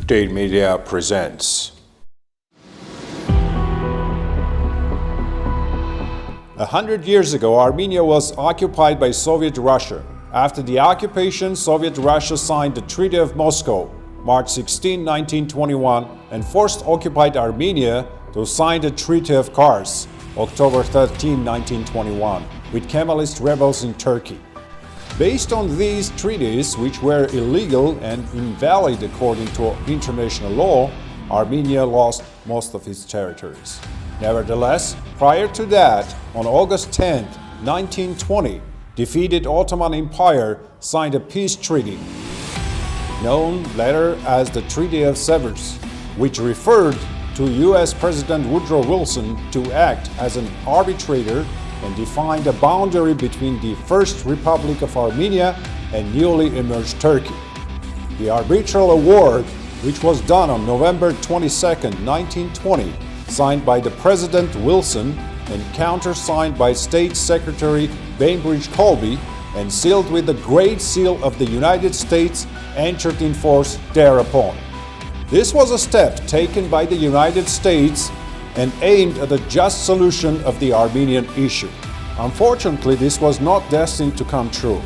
ՏԻΡ ՄԵԴԻԱ presents. 100 years ago, Armenia was occupied by Soviet Russia. After the occupation, Soviet Russia signed the Treaty of Moscow, March 16, 1921, and forced occupied Armenia to sign the Treaty of Kars, October 13, 1921, with Kemalist rebels in Turkey. Based on these treaties, which were illegal and invalid according to international law, Armenia lost most of its territories. Nevertheless, prior to that, on August 10, 1920, defeated Ottoman Empire signed a peace treaty, known later as the Treaty of Sevres, which referred to U.S. President Woodrow Wilson to act as an arbitrator and defined a boundary between the First Republic of Armenia and newly emerged Turkey. The arbitral award, which was done on November 22, 1920, signed by the President Wilson and countersigned by State Secretary Bainbridge Colby and sealed with the Great Seal of the United States, entered in force thereupon. This was a step taken by the United States and aimed at a just solution of the Armenian issue. Unfortunately, this was not destined to come true.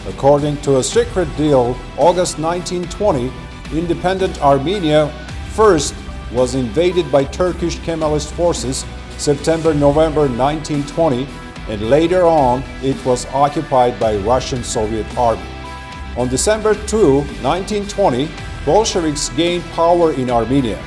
According to a secret deal, August 1920, independent Armenia first was invaded by Turkish Kemalist forces September-November 1920, and later on it was occupied by Russian-Soviet army. On December 2, 1920, Bolsheviks gained power in Armenia.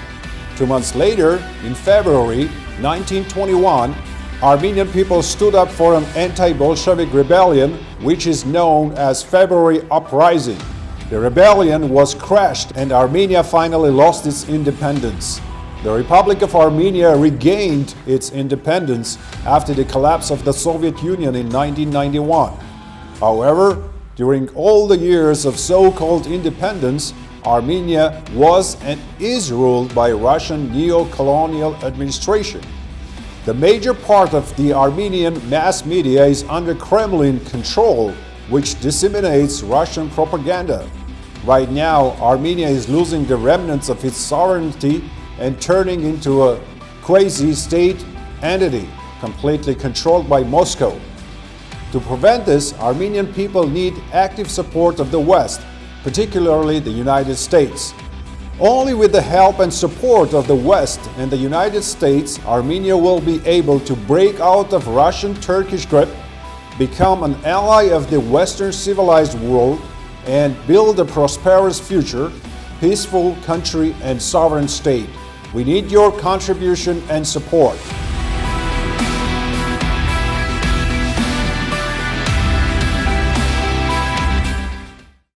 2 months later, in February 1921, Armenian people stood up for an anti-Bolshevik rebellion, which is known as February Uprising. The rebellion was crushed and Armenia finally lost its independence. The Republic of Armenia regained its independence after the collapse of the Soviet Union in 1991. However, during all the years of so-called independence, Armenia was and is ruled by Russian neo-colonial administration. The major part of the Armenian mass media is under Kremlin control, which disseminates Russian propaganda. Right now, Armenia is losing the remnants of its sovereignty and turning into a quasi-state entity, completely controlled by Moscow. To prevent this, Armenian people need active support of the West, particularly the United States. Only with the help and support of the West and the United States, Armenia will be able to break out of Russian-Turkish grip, become an ally of the Western civilized world, and build a prosperous future, peaceful country and sovereign state. We need your contribution and support.